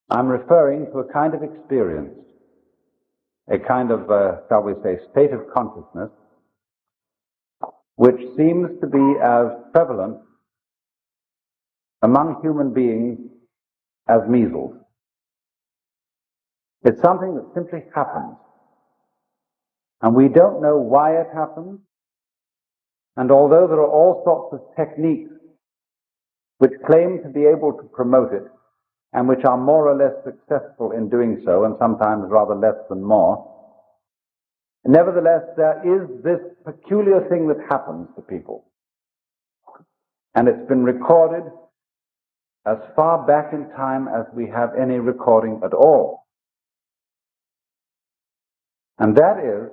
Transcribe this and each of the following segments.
I'm referring to a kind of experience, a kind of, shall we say, state of consciousness, which seems to be as prevalent among human beings as measles. It's something that simply happens, and we don't know why it happens, and although there are all sorts of techniques which claim to be able to promote it, and which are more or less successful in doing so, and sometimes rather less than more, nevertheless there is this peculiar thing that happens to people. And it's been recorded as far back in time as we have any recording at all. And that is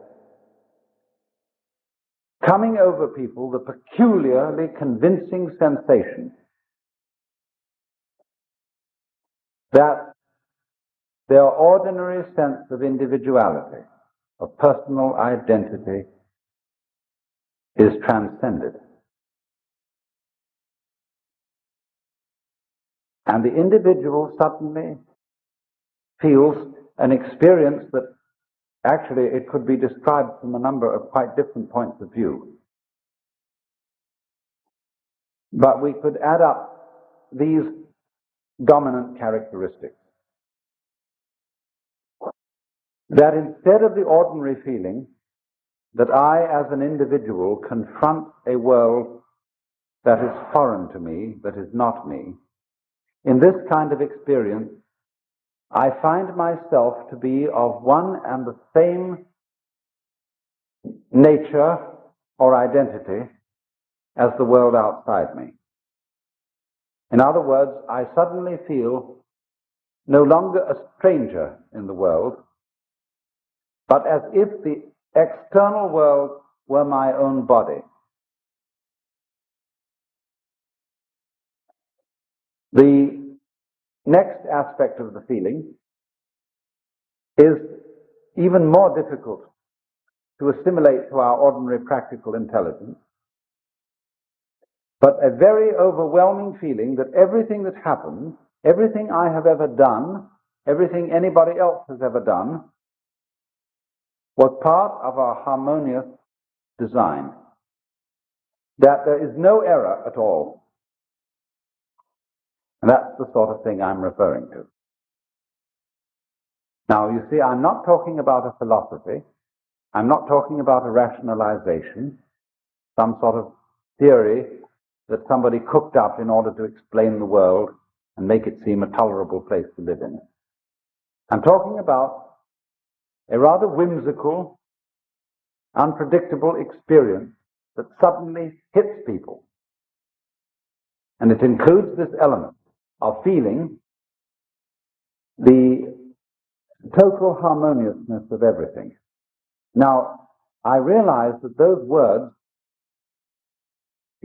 coming over people the peculiarly convincing sensation that their ordinary sense of individuality, of personal identity, is transcended. And the individual suddenly feels an experience that actually it could be described from a number of quite different points of view. But we could add up these dominant characteristics. That instead of the ordinary feeling that I as an individual confront a world that is foreign to me, that is not me, in this kind of experience I find myself to be of one and the same nature or identity as the world outside me. In other words, I suddenly feel no longer a stranger in the world, but as if the external world were my own body. The next aspect of the feeling is even more difficult to assimilate to our ordinary practical intelligence, but a very overwhelming feeling that everything that happens, everything I have ever done, everything anybody else has ever done, was part of our harmonious design. That there is no error at all. And that's the sort of thing I'm referring to. Now, you see, I'm not talking about a philosophy. I'm not talking about a rationalization, some sort of theory that somebody cooked up in order to explain the world and make it seem a tolerable place to live in. I'm talking about a rather whimsical, unpredictable experience that suddenly hits people. And it includes this element of feeling the total harmoniousness of everything. Now, I realize that those words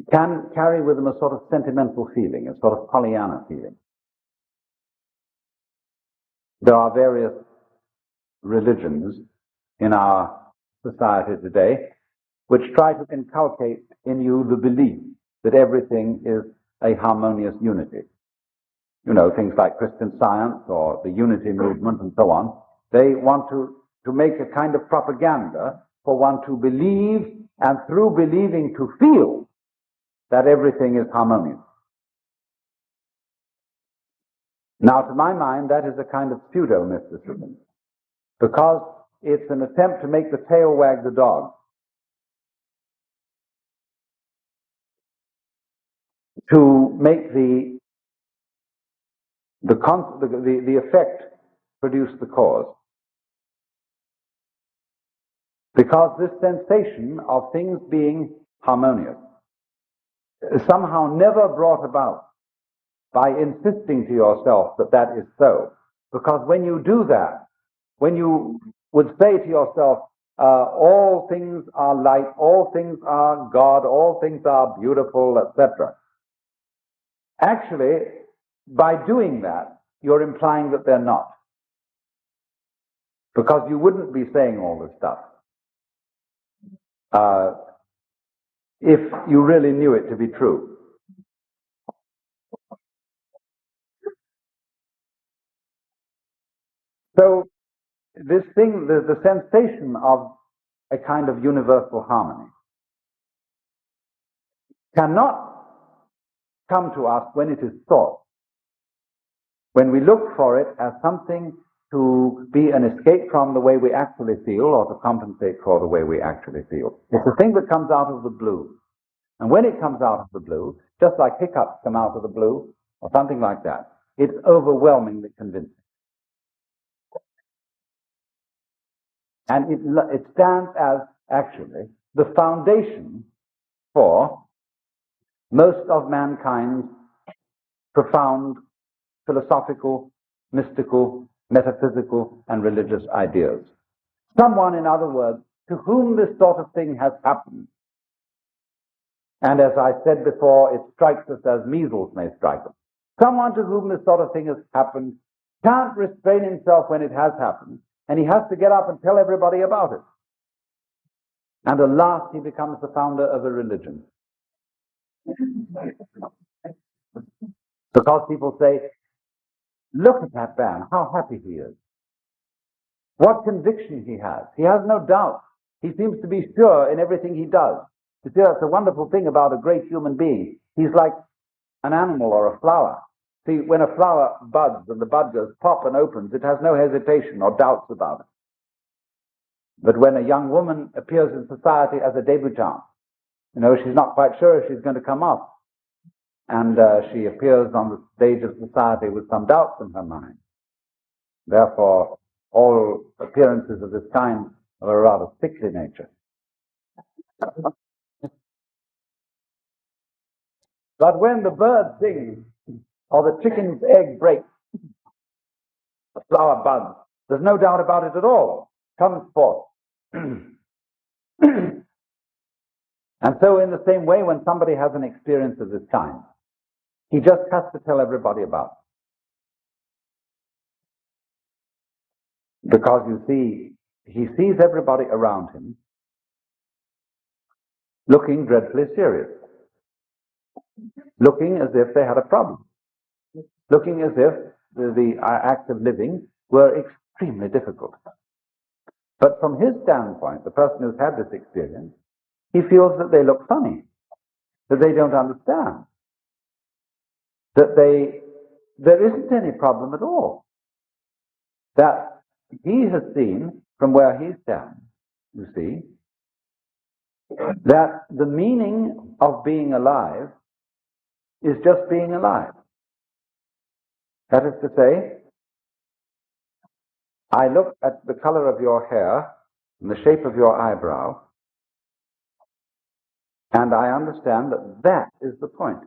can carry with them a sort of sentimental feeling, a sort of Pollyanna feeling. There are various religions in our society today which try to inculcate in you the belief that everything is a harmonious unity. You know, things like Christian Science or the Unity movement and so on. They want to make a kind of propaganda for one to believe, and through believing to feel that everything is harmonious. Now, to my mind, that is a kind of pseudo-mysticism, because it's an attempt to make the tail wag the dog. To make the effect produce the cause. Because this sensation of things being harmonious is somehow never brought about by insisting to yourself that that is so. Because when you do that, when you would say to yourself, all things are light, all things are God, all things are beautiful, etc. Actually, by doing that, you're implying that they're not. Because you wouldn't be saying all this stuff if you really knew it to be true. So this thing, the sensation of a kind of universal harmony cannot come to us when it is sought, when we look for it as something to be an escape from the way we actually feel or to compensate for the way we actually feel. It's a thing that comes out of the blue. And when it comes out of the blue, just like hiccups come out of the blue or something like that, it's overwhelmingly convincing. And it stands as actually the foundation for most of mankind's profound philosophical, mystical, metaphysical, and religious ideas. Someone, in other words, to whom this sort of thing has happened. And as I said before, it strikes us as measles may strike us. Someone to whom this sort of thing has happened can't restrain himself when it has happened, and he has to get up and tell everybody about it. And at last he becomes the founder of a religion. Because people say, look at that man, how happy he is. What conviction he has. He has no doubt. He seems to be sure in everything he does. You see, that's a wonderful thing about a great human being. He's like an animal or a flower. See, when a flower buds and the bud goes pop and opens, it has no hesitation or doubts about it. But when a young woman appears in society as a debutante, she's not quite sure if she's going to come off. And she appears on the stage of society with some doubts in her mind. Therefore, all appearances of this kind are of a rather sickly nature. But when the bird sings, or the chicken's egg breaks, the flower buds, there's no doubt about it at all, comes forth. And so in the same way, when somebody has an experience of this kind, he just has to tell everybody about it. Because you see, he sees everybody around him looking dreadfully serious, looking as if they had a problem, looking as if the act of living were extremely difficult. But from his standpoint, the person who's had this experience, he feels that they look funny, that they don't understand, that there isn't any problem at all, that he has seen from where he stands, you see, that the meaning of being alive is just being alive. That is to say, I look at the color of your hair and the shape of your eyebrow, and I understand that that is the point.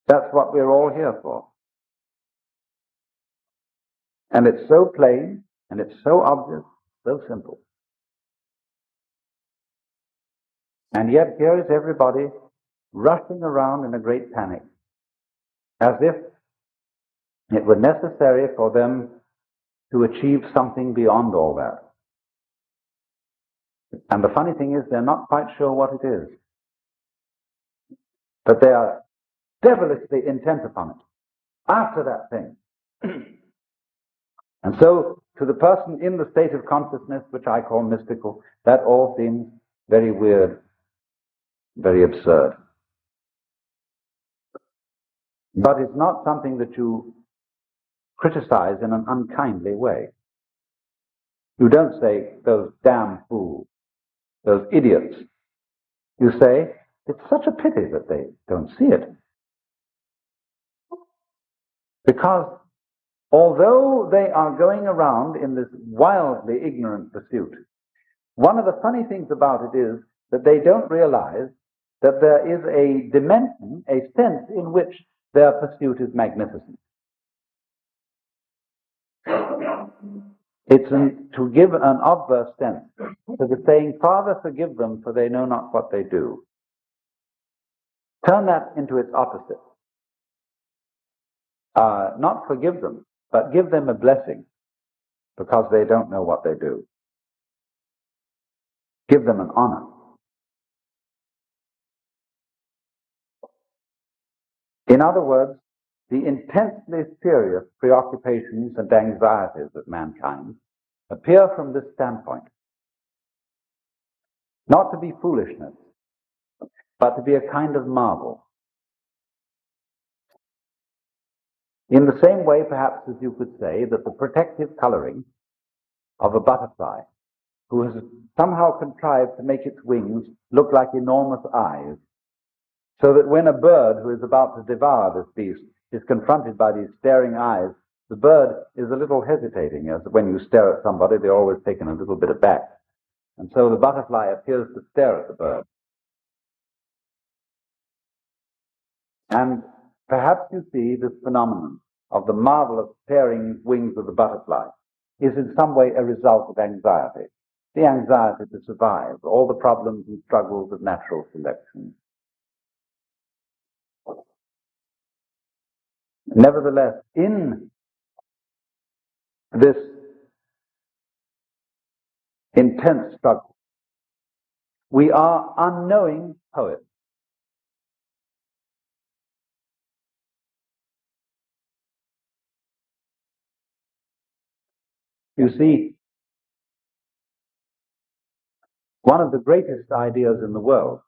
That's what we're all here for. And it's so plain, and it's so obvious, so simple. And yet here is everybody rushing around in a great panic, as if it were necessary for them to achieve something beyond all that. And the funny thing is, they're not quite sure what it is. But they are devilishly intent upon it, after that thing. And so, to the person in the state of consciousness, which I call mystical, that all seems very weird, very absurd. But it's not something that you criticize in an unkindly way. You don't say, those damn fools, those idiots. You say, it's such a pity that they don't see it. Because although they are going around in this wildly ignorant pursuit, one of the funny things about it is that they don't realize that there is a dimension, a sense in which their pursuit is magnificent. It's to give an obverse sense to the saying, Father, forgive them, for they know not what they do. Turn that into its opposite. Not forgive them, but give them a blessing, because they don't know what they do. Give them an honor. In other words, the intensely serious preoccupations and anxieties of mankind appear from this standpoint. Not to be foolishness, but to be a kind of marvel. In the same way, perhaps, as you could say that the protective coloring of a butterfly, who has somehow contrived to make its wings look like enormous eyes, so that when a bird who is about to devour this beast is confronted by these staring eyes, the bird is a little hesitating, as when you stare at somebody, they're always taken a little bit aback. And so the butterfly appears to stare at the bird. And perhaps you see this phenomenon of the marvelous staring wings of the butterfly is in some way a result of anxiety. The anxiety to survive, all the problems and struggles of natural selection. Nevertheless, in this intense struggle, we are unknowing poets. You see, one of the greatest ideas in the world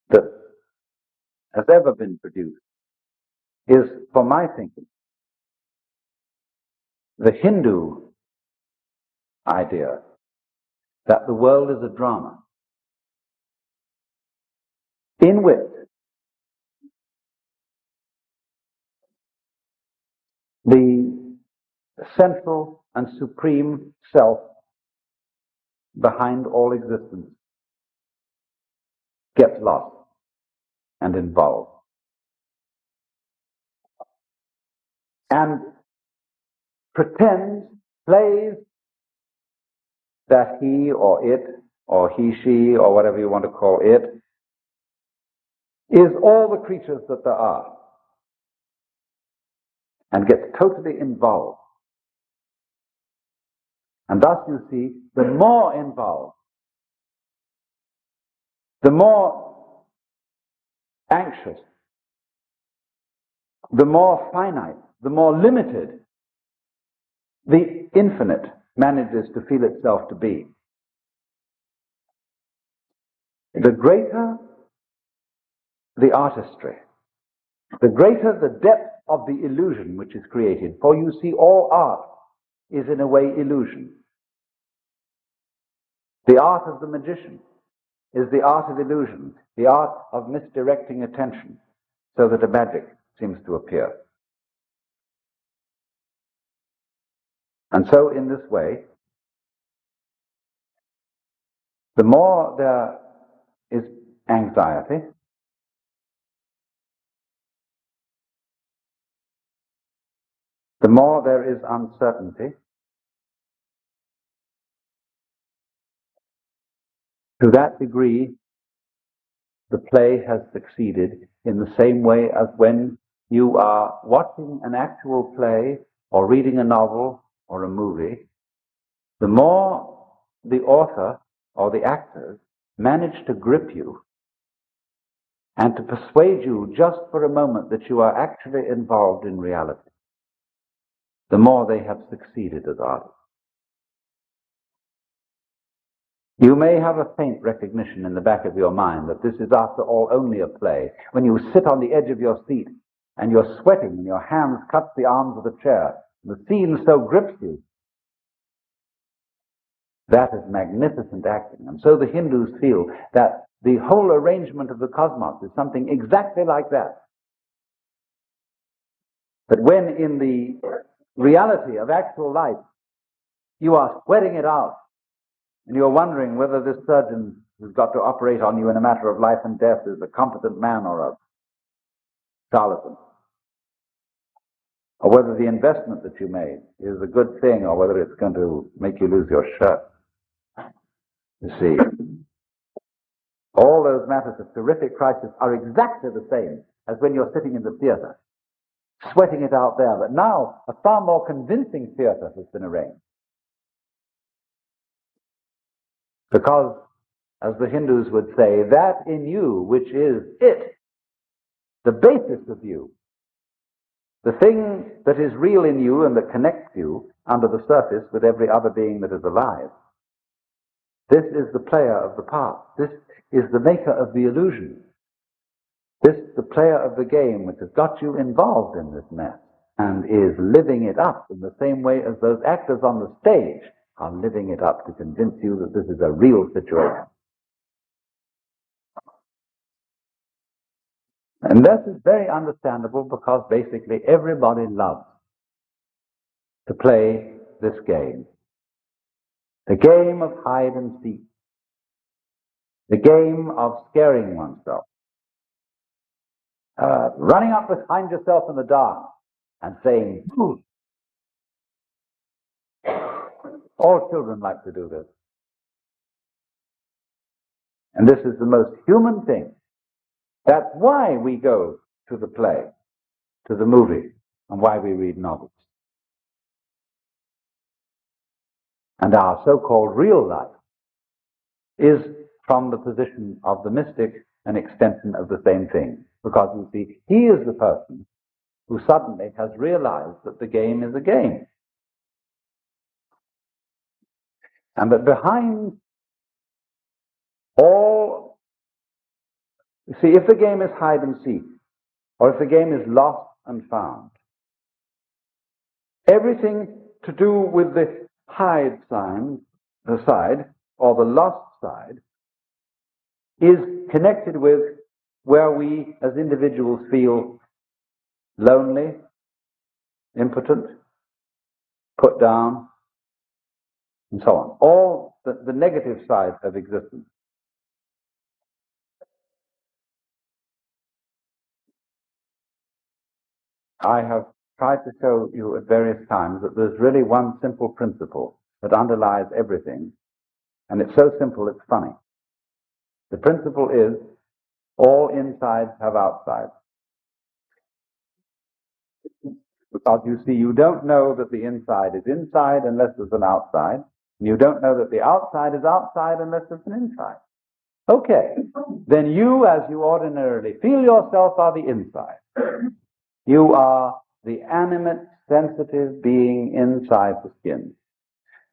that has ever been produced is, for my thinking, the Hindu idea that the world is a drama in which the central and supreme self behind all existence gets lost and involved. And pretends, plays that he or it, or he, she, or whatever you want to call it, is all the creatures that there are, and gets totally involved. And thus you see, the more involved, the more anxious, the more finite, the more limited the infinite manages to feel itself to be. The greater the artistry, the greater the depth of the illusion which is created. For you see, all art is in a way illusion. The art of the magician is the art of illusion, the art of misdirecting attention so that a magic seems to appear. And so in this way, the more there is anxiety, the more there is uncertainty, to that degree the play has succeeded, in the same way as when you are watching an actual play or reading a novel or a movie, the more the author or the actors manage to grip you and to persuade you just for a moment that you are actually involved in reality, the more they have succeeded as artists. You may have a faint recognition in the back of your mind that this is after all only a play. When you sit on the edge of your seat and you're sweating and your hands cut the arms of the chair, the scene so grips you, that is magnificent acting. And so the Hindus feel that the whole arrangement of the cosmos is something exactly like that. That when in the reality of actual life you are sweating it out, and you're wondering whether this surgeon who's got to operate on you in a matter of life and death is a competent man or a charlatan, or whether the investment that you made is a good thing, or whether it's going to make you lose your shirt. You see, all those matters of terrific crisis are exactly the same as when you're sitting in the theater, sweating it out there. But now a far more convincing theater has been arranged. Because, as the Hindus would say, that in you which is it the basis of you, the thing that is real in you and that connects you under the surface with every other being that is alive. This is the player of the part. This is the maker of the illusion. This is the player of the game which has got you involved in this mess and is living it up in the same way as those actors on the stage are living it up to convince you that this is a real situation. And this is very understandable because basically everybody loves to play this game. The game of hide and seek. The game of scaring oneself. Running up behind yourself in the dark and saying, "Boo." All children like to do this. And this is the most human thing. That's why we go to the play, to the movie, and why we read novels. And our so-called real life is, from the position of the mystic, an extension of the same thing. Because you see, he is the person who suddenly has realized that the game is a game. And that behind all, you see, if the game is hide and seek, or if the game is lost and found, everything to do with the hide side, or the lost side, is connected with where we as individuals feel lonely, impotent, put down, and so on. All the negative side of existence. I have tried to show you at various times that there's really one simple principle that underlies everything, and it's so simple it's funny. The principle is all insides have outsides. Because you see, you don't know that the inside is inside unless there's an outside, and you don't know that the outside is outside unless there's an inside. Okay, then you, as you ordinarily feel yourself, are the inside. You are the animate, sensitive being inside the skin.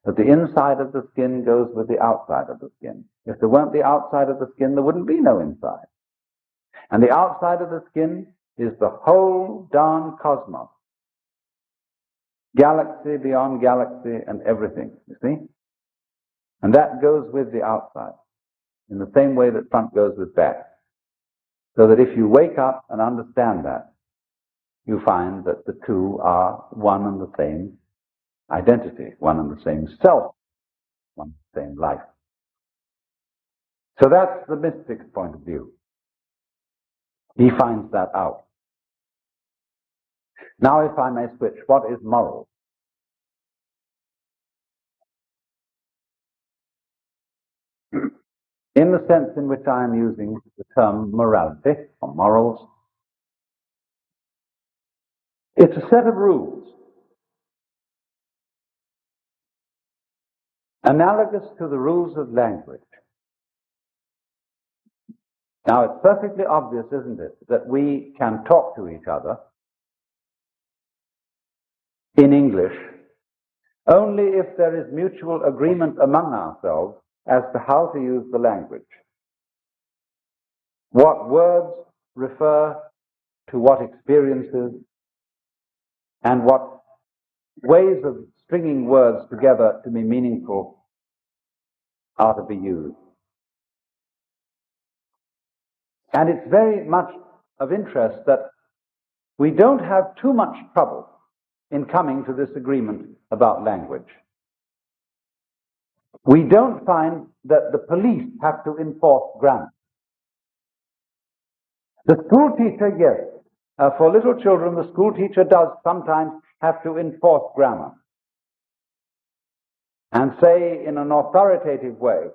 But the inside of the skin goes with the outside of the skin. If there weren't the outside of the skin, there wouldn't be no inside. And the outside of the skin is the whole darn cosmos. Galaxy beyond galaxy and everything, you see? And that goes with the outside, in the same way that front goes with back. So that if you wake up and understand that, you find that the two are one and the same identity, one and the same self, one and the same life. So that's the mystic's point of view. He finds that out. Now, if I may switch, what is moral? In the sense in which I am using the term morality or morals, it's a set of rules analogous to the rules of language. Now, it's perfectly obvious, isn't it, that we can talk to each other in English only if there is mutual agreement among ourselves as to how to use the language. What words refer to what experiences, and what ways of stringing words together to be meaningful are to be used. And it's very much of interest that we don't have too much trouble in coming to this agreement about language. We don't find that the police have to enforce grammar. The school teacher, yes. For little children, the school teacher does sometimes have to enforce grammar and say in an authoritative way,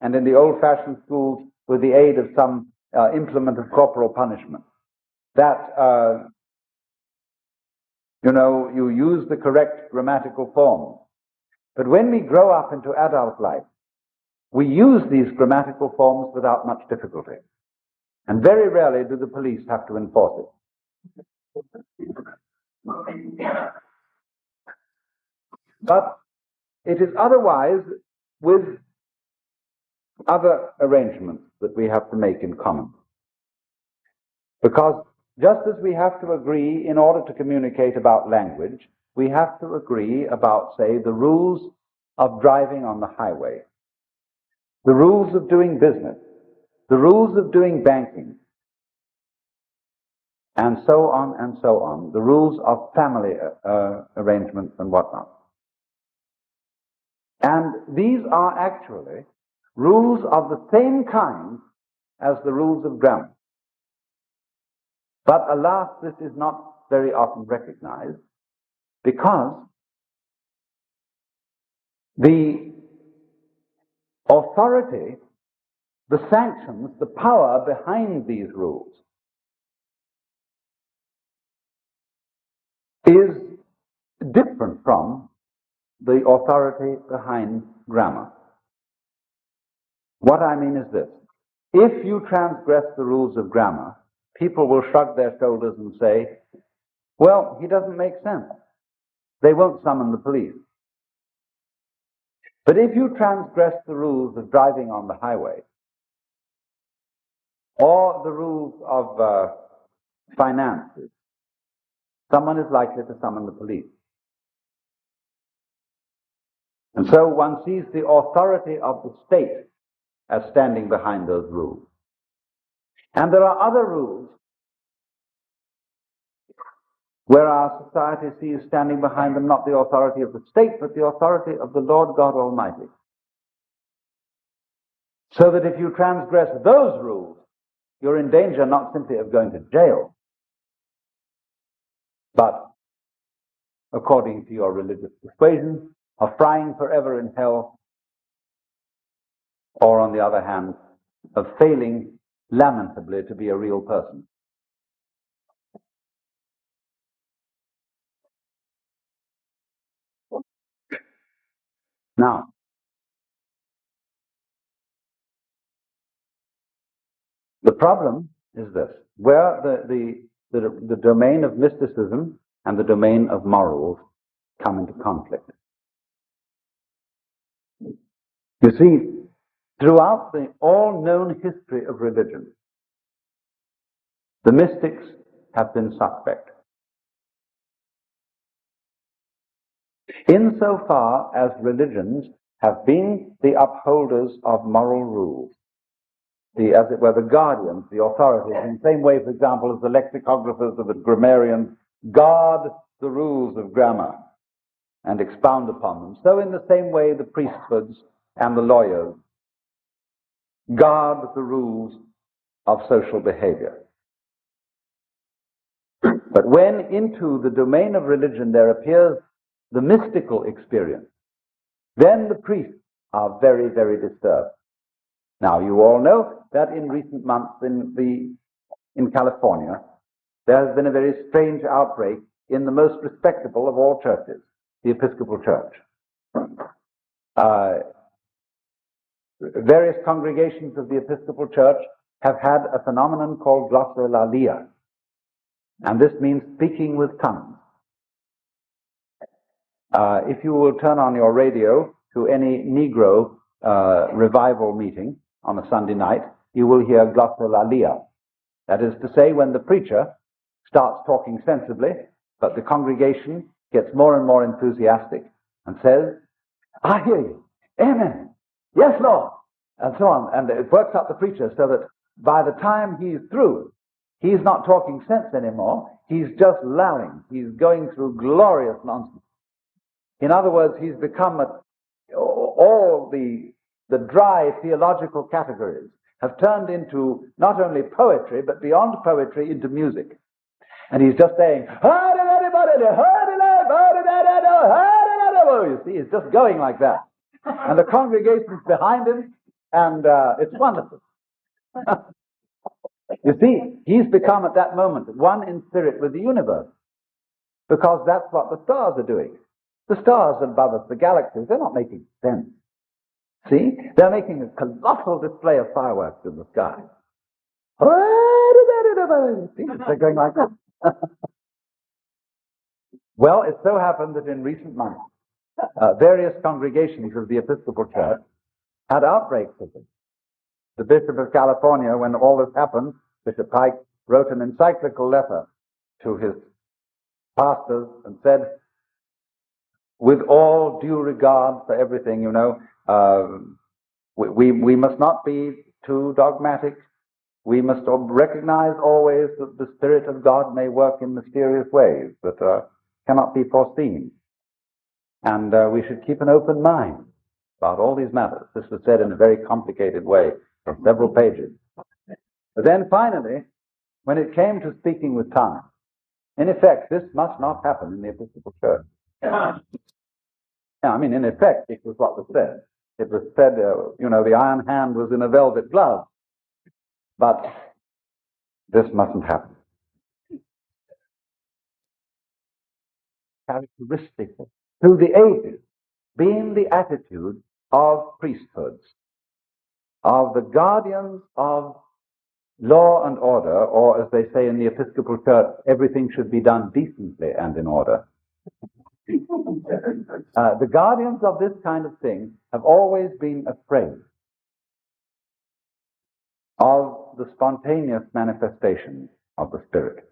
and in the old-fashioned schools with the aid of some implement of corporal punishment, that, you use the correct grammatical form. But when we grow up into adult life, we use these grammatical forms without much difficulty. And very rarely do the police have to enforce it. But it is otherwise with other arrangements that we have to make in common. Because just as we have to agree in order to communicate about language, we have to agree about, say, the rules of driving on the highway, the rules of doing business, the rules of doing banking, and so on, the rules of family arrangements and whatnot. And these are actually rules of the same kind as the rules of grammar. But alas, this is not very often recognized, because the authority, the sanctions, the power behind these rules is different from the authority behind grammar. What I mean is this: if you transgress the rules of grammar, people will shrug their shoulders and say, well, he doesn't make sense. They won't summon the police. But if you transgress the rules of driving on the highway, or the rules of finances, someone is likely to summon the police. And so one sees the authority of the state as standing behind those rules. And there are other rules where our society sees standing behind them not the authority of the state, but the authority of the Lord God Almighty. So that if you transgress those rules, you're in danger not simply of going to jail, but, according to your religious persuasion, of frying forever in hell, or, on the other hand, of failing lamentably to be a real person. Now, the problem is this: where the domain of mysticism and the domain of morals come into conflict. You see, throughout the all-known history of religion, the mystics have been suspect. Insofar as religions have been the upholders of moral rules, as it were, the guardians, the authorities, in the same way, for example, as the lexicographers or the grammarians guard the rules of grammar and expound upon them, so in the same way the priesthoods and the lawyers guard the rules of social behavior. But when into the domain of religion there appears the mystical experience, then the priests are very, very disturbed. Now, you all know that in recent months in California, there has been a very strange outbreak in the most respectable of all churches, the Episcopal Church. Various congregations of the Episcopal Church have had a phenomenon called glossolalia, and this means speaking with tongues. If you will turn on your radio to any Negro revival meeting on a Sunday night, you will hear glossolalia. That is to say, when the preacher starts talking sensibly, but the congregation gets more and more enthusiastic and says, I hear you. Amen. Yes, Lord. And so on. And it works up the preacher so that by the time he's through, he's not talking sense anymore. He's just lalling. He's going through glorious nonsense. In other words, he's become all the dry theological categories have turned into not only poetry, but beyond poetry, into music. And he's just saying, you see, he's just going like that. And the congregation's behind him, and it's wonderful. You see, he's become at that moment one in spirit with the universe, because that's what the stars are doing. The stars above us, the galaxies, they're not making sense. See? They're making a colossal display of fireworks in the sky. They're going like that. Well, it so happened that in recent months, various congregations of the Episcopal Church had outbreaks of this. The Bishop of California, when all this happened, Bishop Pike wrote an encyclical letter to his pastors and said, with all due regard for everything, we must not be too dogmatic. We must recognize always that the Spirit of God may work in mysterious ways that cannot be foreseen. And we should keep an open mind about all these matters. This was said in a very complicated way for several pages. But then finally, when it came to speaking with tongues, in effect, this must not happen in the Episcopal Church. Yeah, I mean, in effect, it was what was said. It was said, the iron hand was in a velvet glove. But this mustn't happen. Characteristic through the ages being the attitude of priesthoods, of the guardians of law and order, or as they say in the Episcopal Church, everything should be done decently and in order. The guardians of this kind of thing have always been afraid of the spontaneous manifestations of the Spirit.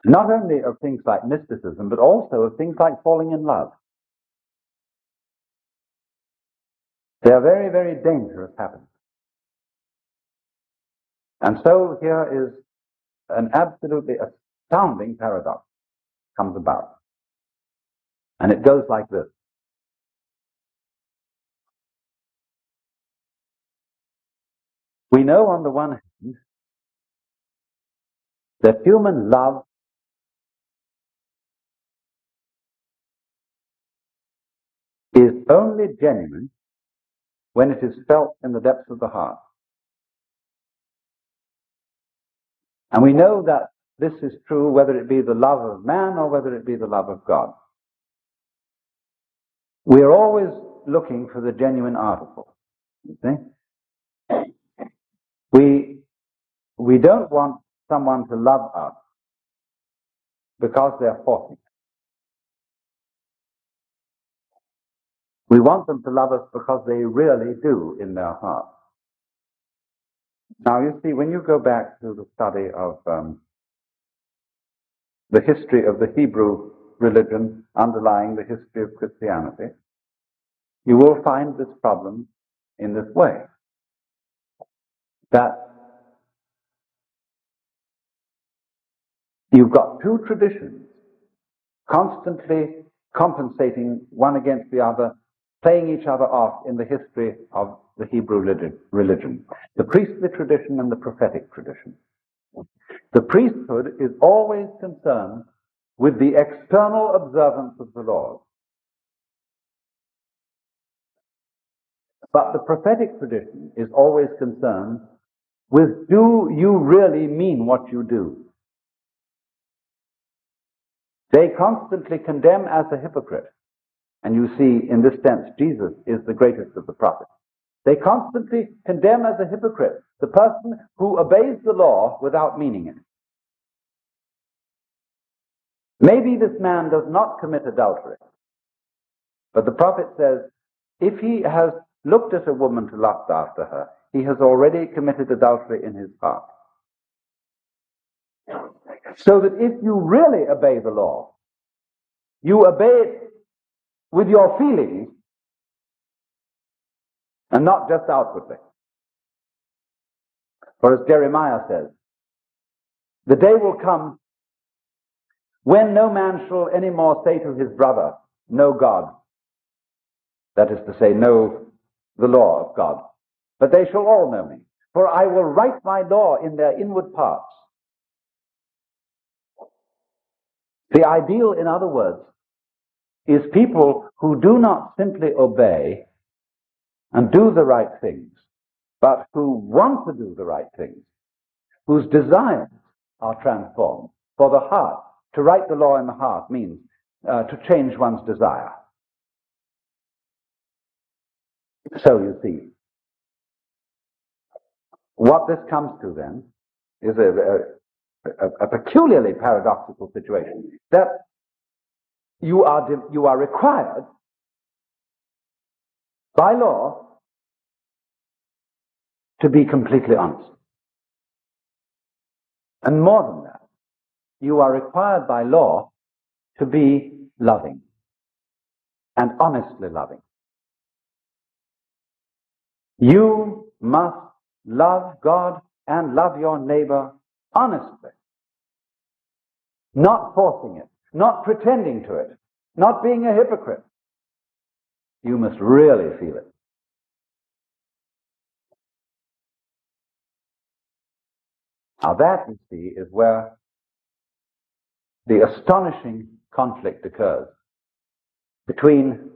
Not only of things like mysticism, but also of things like falling in love. They are very, very dangerous habits. And so here is an absolutely astounding paradox comes about. And it goes like this. We know on the one hand that human love is only genuine when it is felt in the depths of the heart. And we know that this is true whether it be the love of man or whether it be the love of God. We are always looking for the genuine article. You see? We don't want someone to love us because they're forcing it. We want them to love us because they really do in their heart. Now, you see, when you go back to the study of the history of the Hebrew religion underlying the history of Christianity, you will find this problem in this way, that you've got two traditions constantly compensating one against the other, playing each other off in the history of the Hebrew religion, the priestly tradition and the prophetic tradition. The priesthood is always concerned with the external observance of the laws. But the prophetic tradition is always concerned with, do you really mean what you do? They constantly condemn as a hypocrite. And you see, in this sense, Jesus is the greatest of the prophets. They constantly condemn as a hypocrite the person who obeys the law without meaning it. Maybe this man does not commit adultery, but the prophet says, if he has looked at a woman to lust after her, he has already committed adultery in his heart. So that if you really obey the law, you obey it with your feelings and not just outwardly. For as Jeremiah says, the day will come when no man shall any more say to his brother, know God. That is to say, know the law of God. But they shall all know me, for I will write my law in their inward parts. The ideal, in other words, is people who do not simply obey and do the right things, but who want to do the right things, whose desires are transformed. For the heart, to write the law in the heart means to change one's desire. So you see, what this comes to then is a peculiarly paradoxical situation, that you are required by law to be completely honest. And more than that, you are required by law to be loving and honestly loving. You must love God and love your neighbor honestly, not forcing it, not pretending to it, not being a hypocrite. You must really feel it. Now that, you see, is where the astonishing conflict occurs between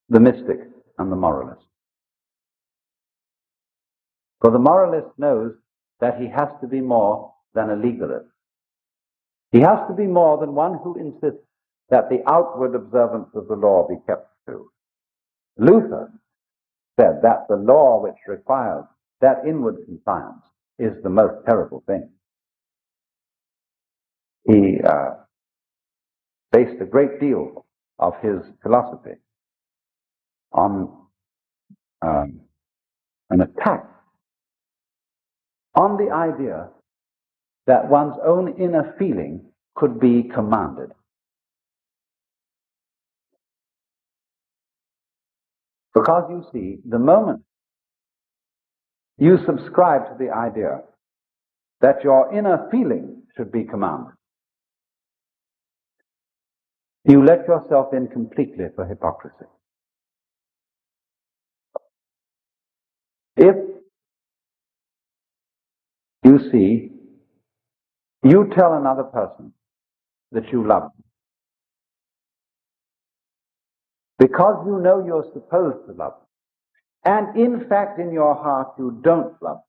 the mystic and the moralist. For the moralist knows that he has to be more than a legalist. He has to be more than one who insists that the outward observance of the law be kept to. Luther said that the law which requires that inward compliance is the most terrible thing. He based a great deal of his philosophy on an attack on the idea that one's own inner feeling could be commanded. Because you see, the moment you subscribe to the idea that your inner feeling should be commanded, you let yourself in completely for hypocrisy. If you see, you tell another person that you love them because you know you're supposed to love them, and in fact in your heart you don't love them,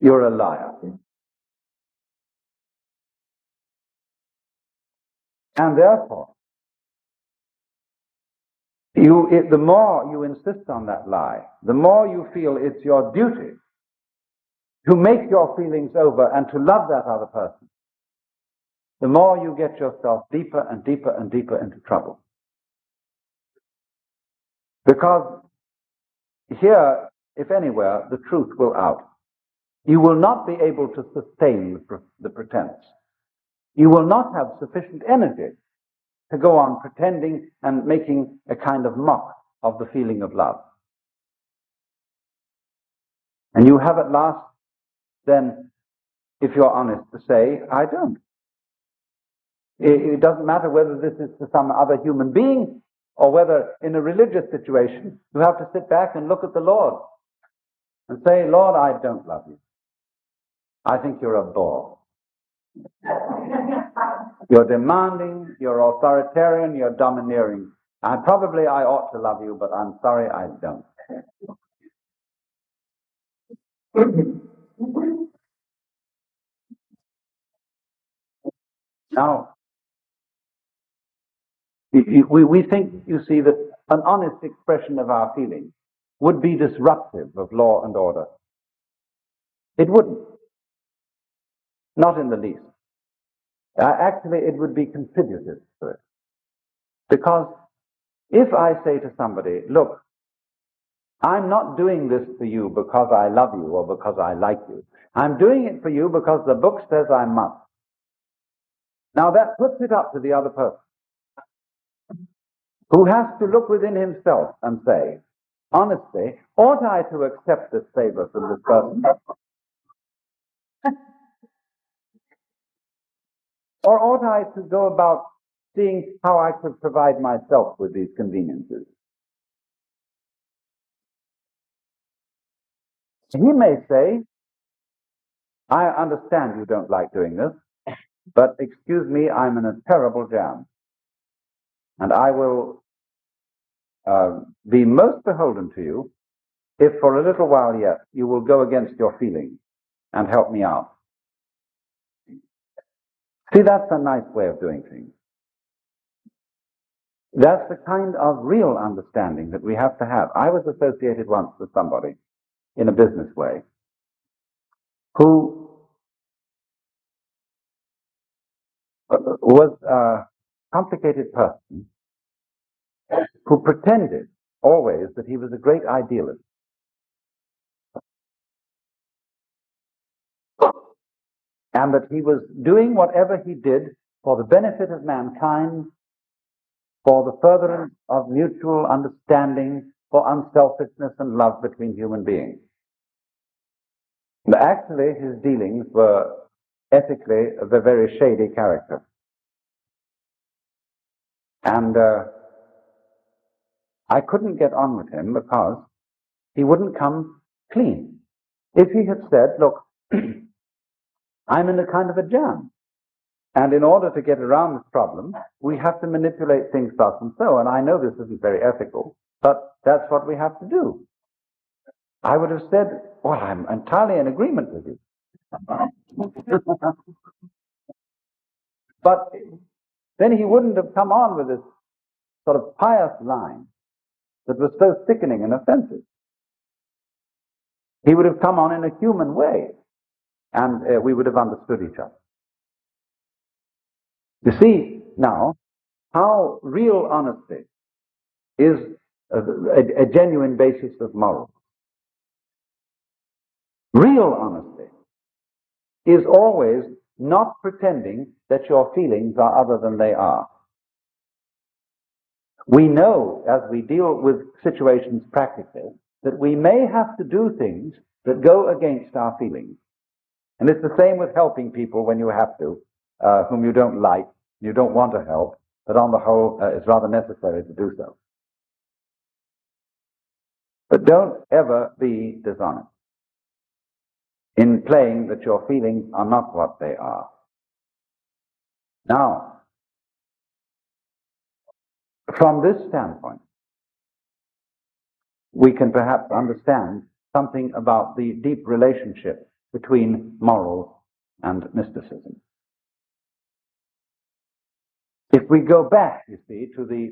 you're a liar. And therefore, the more you insist on that lie, the more you feel it's your duty to make your feelings over and to love that other person, the more you get yourself deeper and deeper and deeper into trouble. Because here, if anywhere, the truth will out. You will not be able to sustain the pretense. You will not have sufficient energy to go on pretending and making a kind of mock of the feeling of love. And you have at last, then, if you're honest, to say, I don't. It doesn't matter whether this is to some other human being or whether in a religious situation you have to sit back and look at the Lord and say, Lord, I don't love you. I think you're a bore. You're demanding, you're authoritarian, you're domineering. I ought to love you, but I'm sorry I don't. Now, we think, you see, that an honest expression of our feelings would be disruptive of law and order. It wouldn't. Not in the least. Actually, it would be contributive to it. Because if I say to somebody, look, I'm not doing this for you because I love you or because I like you. I'm doing it for you because the book says I must. Now that puts it up to the other person, who has to look within himself and say, honestly, ought I to accept this favor from this person? Or ought I to go about seeing how I could provide myself with these conveniences? He may say, I understand you don't like doing this, but excuse me, I'm in a terrible jam. And I will be most beholden to you if for a little while yet you will go against your feelings and help me out. See, that's a nice way of doing things. That's the kind of real understanding that we have to have. I was associated once with somebody in a business way who was a complicated person who pretended always that he was a great idealist and that he was doing whatever he did for the benefit of mankind, for the furtherance of mutual understanding, for unselfishness and love between human beings. But actually, his dealings were ethically of a very shady character. And I couldn't get on with him because he wouldn't come clean. If he had said, look, I'm in a kind of a jam, and in order to get around this problem, we have to manipulate things thus and so, and I know this isn't very ethical, but that's what we have to do. I would have said, well, I'm entirely in agreement with you. But then he wouldn't have come on with this sort of pious line that was so sickening and offensive. He would have come on in a human way, and we would have understood each other. You see now how real honesty is a genuine basis of morals. Real honesty is always not pretending that your feelings are other than they are. We know, as we deal with situations practically, that we may have to do things that go against our feelings. And it's the same with helping people when you have to, whom you don't like, you don't want to help, but on the whole, it's rather necessary to do so. But don't ever be dishonest in playing that your feelings are not what they are. Now, from this standpoint, we can perhaps understand something about the deep relationship between morals and mysticism. If we go back, you see, to the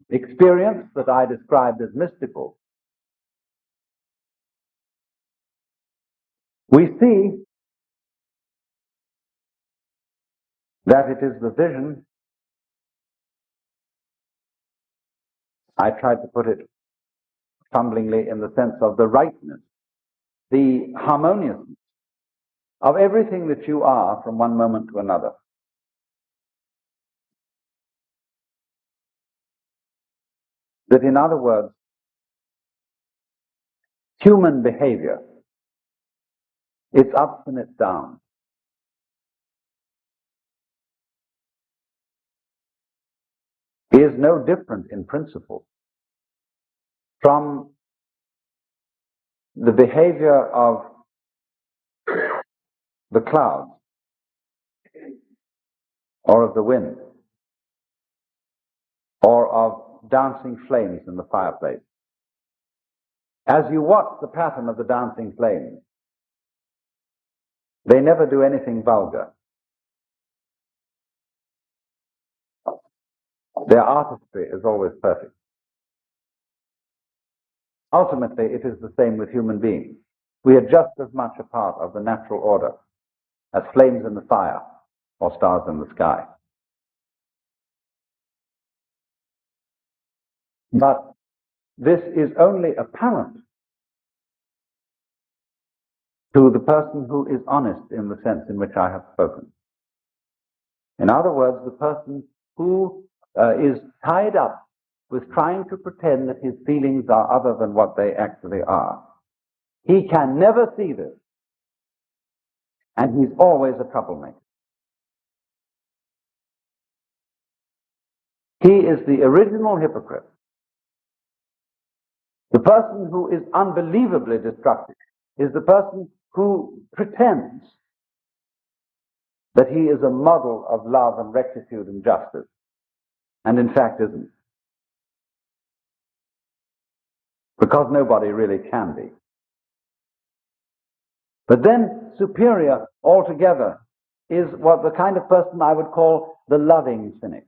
experience that I described as mystical, we see that it is the vision, I tried to put it fumblingly in the sense of the rightness, the harmoniousness of everything that you are from one moment to another. That, in other words, human behavior, its ups and its downs, is no different in principle from the behavior of the clouds or of the wind or of dancing flames in the fireplace. As you watch the pattern of the dancing flames, they never do anything vulgar. Their artistry is always perfect. Ultimately, it is the same with human beings. We are just as much a part of the natural order as flames in the fire or stars in the sky. But this is only apparent to the person who is honest in the sense in which I have spoken. In other words, the person who is tied up with trying to pretend that his feelings are other than what they actually are. He can never see this, and he's always a troublemaker. He is the original hypocrite. The person who is unbelievably destructive is the person who pretends that he is a model of love and rectitude and justice, and in fact isn't. Because nobody really can be. But then superior altogether is what the kind of person I would call the loving cynic.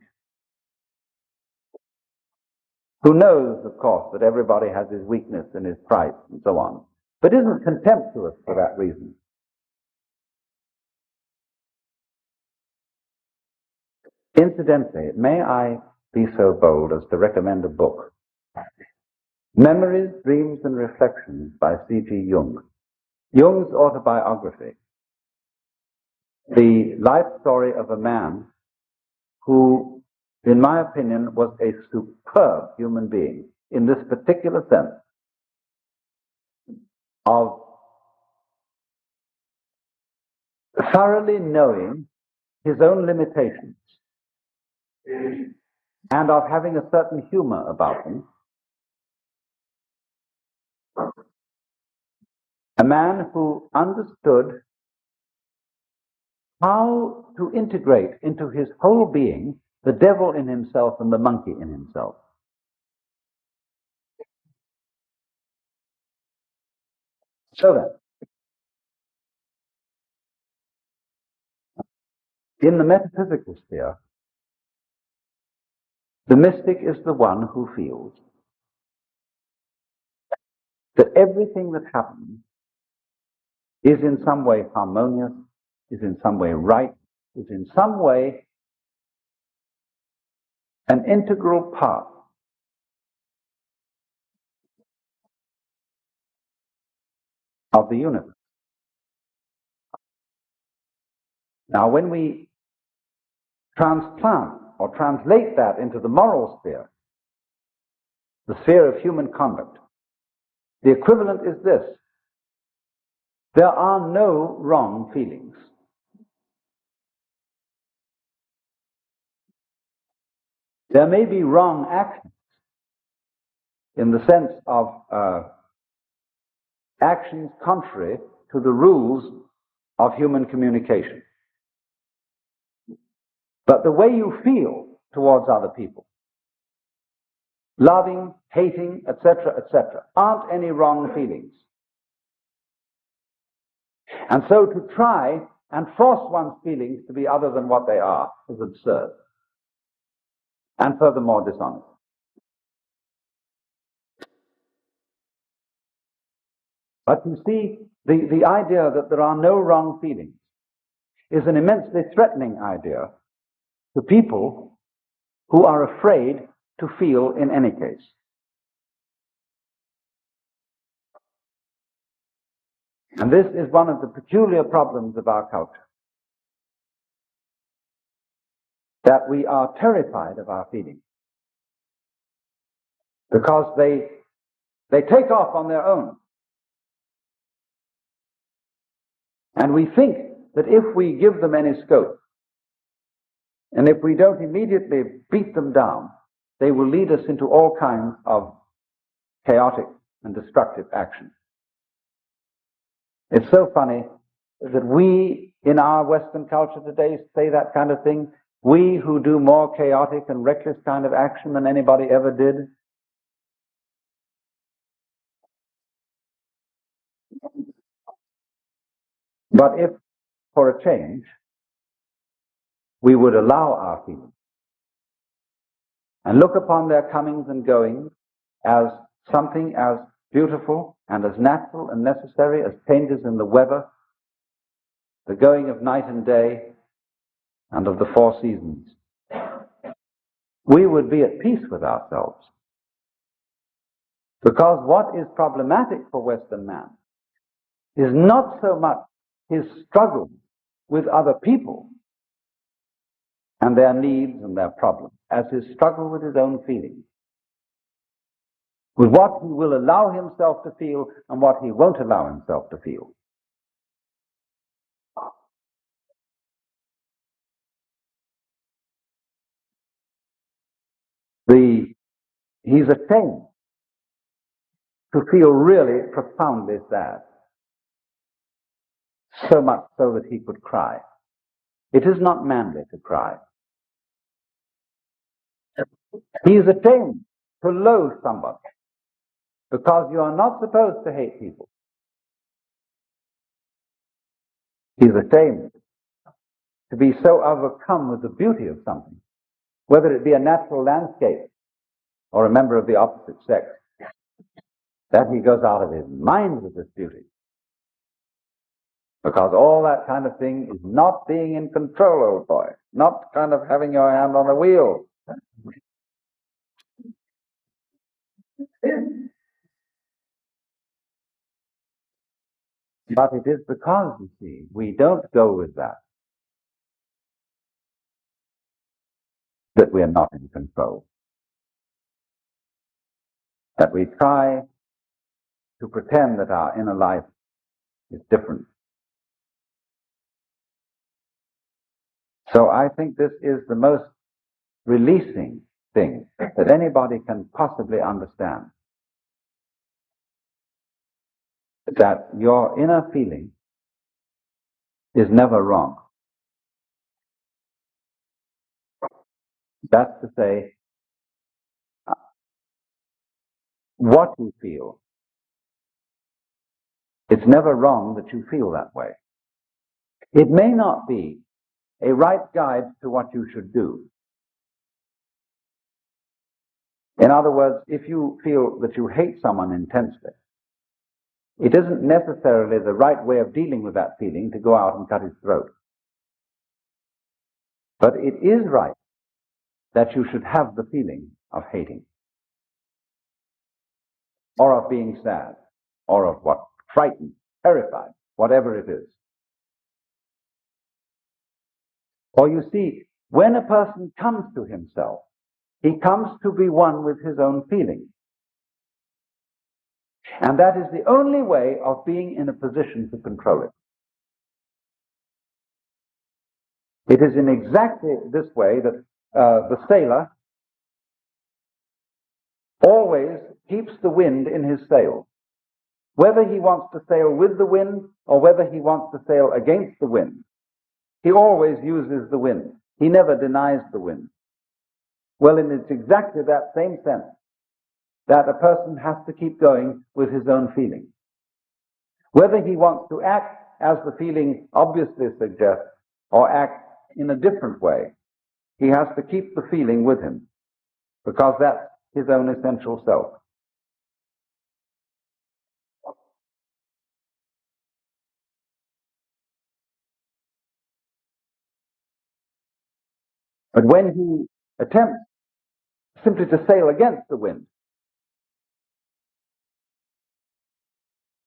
who knows, of course, that everybody has his weakness and his price and so on, but isn't contemptuous for that reason. Incidentally, may I be so bold as to recommend a book, Memories, Dreams and Reflections by C.G. Jung. Jung's autobiography, the life story of a man who, in my opinion, was a superb human being in this particular sense of thoroughly knowing his own limitations and of having a certain humor about him. A man who understood how to integrate into his whole being the devil in himself and the monkey in himself. So that in the metaphysical sphere, the mystic is the one who feels that everything that happens is in some way harmonious, is in some way right, is in some way an integral part of the universe. Now, when we transplant or translate that into the moral sphere, the sphere of human conduct, the equivalent is this: there are no wrong feelings. There may be wrong actions in the sense of actions contrary to the rules of human communication. But the way you feel towards other people, loving, hating, etc., aren't any wrong feelings. And so to try and force one's feelings to be other than what they are is absurd, and furthermore dishonest. But you see, the idea that there are no wrong feelings is an immensely threatening idea to people who are afraid to feel in any case. And this is one of the peculiar problems of our culture, that we are terrified of our feelings because they take off on their own. And we think that if we give them any scope, and if we don't immediately beat them down, they will lead us into all kinds of chaotic and destructive action. It's so funny that we, in our Western culture today, say that kind of thing. We who do more chaotic and reckless kind of action than anybody ever did. But if, for a change, we would allow our feelings and look upon their comings and goings as something as beautiful and as natural and necessary as changes in the weather, the going of night and day, and of the four seasons, we would be at peace with ourselves. Because what is problematic for Western man is not so much his struggle with other people and their needs and their problems as his struggle with his own feelings, with what he will allow himself to feel and what he won't allow himself to feel. He's ashamed to feel really profoundly sad, so much so that he could cry. It is not manly to cry. He is ashamed to loathe somebody because you are not supposed to hate people. He's ashamed to be so overcome with the beauty of something, whether it be a natural landscape or a member of the opposite sex, that he goes out of his mind with this beauty. Because all that kind of thing is not being in control, old boy. Not kind of having your hand on the wheel. But it is because, you see, we don't go with that we are not in control. That we try to pretend that our inner life is different. So I think this is the most releasing thing that anybody can possibly understand. That your inner feeling is never wrong. That's to say, what you feel, it's never wrong that you feel that way. It may not be a right guide to what you should do. In other words, if you feel that you hate someone intensely, it isn't necessarily the right way of dealing with that feeling to go out and cut his throat. But it is right that you should have the feeling of hating, or of being sad, or of what? Frightened, terrified, whatever it is. Or you see, when a person comes to himself, he comes to be one with his own feelings. And that is the only way of being in a position to control it. It is in exactly this way that the sailor always keeps the wind in his sail. Whether he wants to sail with the wind or whether he wants to sail against the wind, he always uses the wind. He never denies the wind. Well, and it's exactly that same sense that a person has to keep going with his own feeling. Whether he wants to act as the feeling obviously suggests or act in a different way, he has to keep the feeling with him because that's his own essential self. But when he attempts simply to sail against the wind,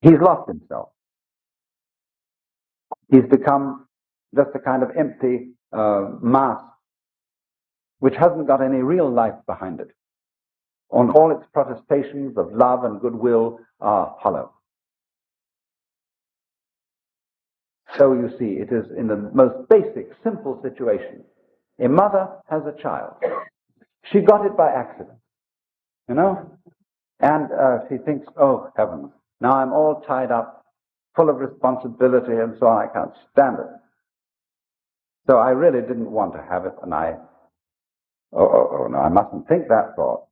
he's lost himself. He's become just a kind of empty mass which hasn't got any real life behind it. And all its protestations of love and goodwill are hollow. So you see, it is in the most basic, simple situation. A mother has a child. She got it by accident, you know? And she thinks, oh, heavens, now I'm all tied up, full of responsibility and so on, I can't stand it. So I really didn't want to have it, and no, I mustn't think that thought.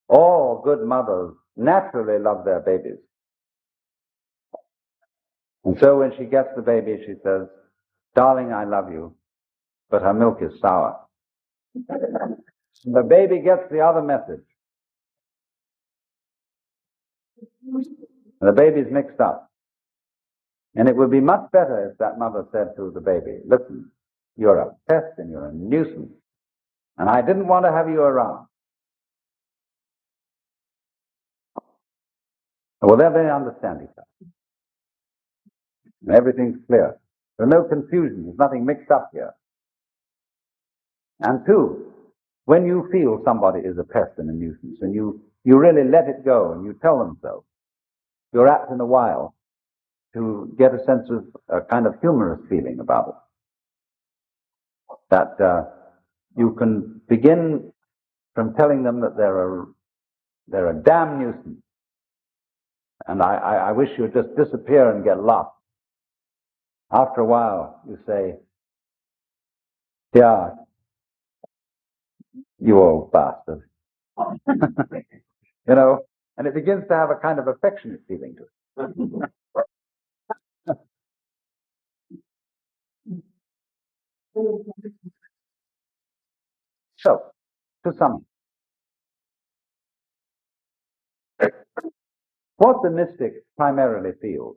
All good mothers naturally love their babies. And so when she gets the baby, she says, darling, I love you, but her milk is sour. The baby gets the other message. The baby's mixed up. And it would be much better if that mother said to the baby, listen, you're a pest and you're a nuisance, and I didn't want to have you around. Well, then they understand each other. And everything's clear. There's no confusion. There's nothing mixed up here. And two, when you feel somebody is a pest and a nuisance, and you really let it go and you tell them so, you're apt in a while to get a sense of a kind of humorous feeling about it. That you can begin from telling them that they're a damn nuisance, and I wish you'd just disappear and get lost. After a while, you say, yeah, you old bastard. You know, and it begins to have a kind of affectionate feeling to it. So, to sum up, What the mystic primarily feels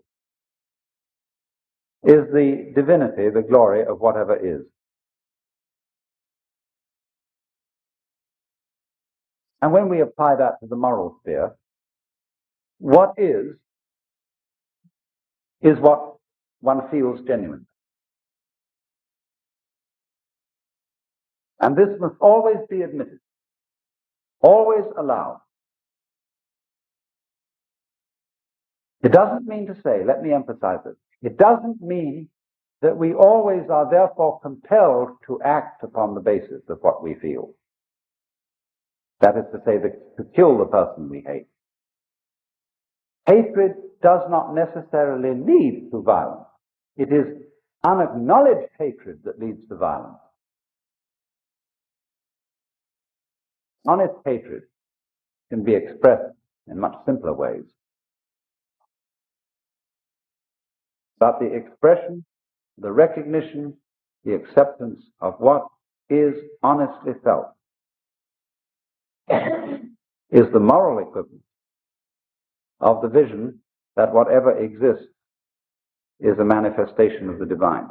is the divinity, the glory of whatever is. And when we apply that to the moral sphere, what is what one feels genuine. And this must always be admitted, always allowed. It doesn't mean to say, let me emphasize it, it doesn't mean that we always are therefore compelled to act upon the basis of what we feel. That is to say, to kill the person we hate. Hatred does not necessarily lead to violence. It is unacknowledged hatred that leads to violence. Honest hatred can be expressed in much simpler ways. But the expression, the recognition, the acceptance of what is honestly felt is the moral equivalent of the vision that whatever exists is a manifestation of the divine.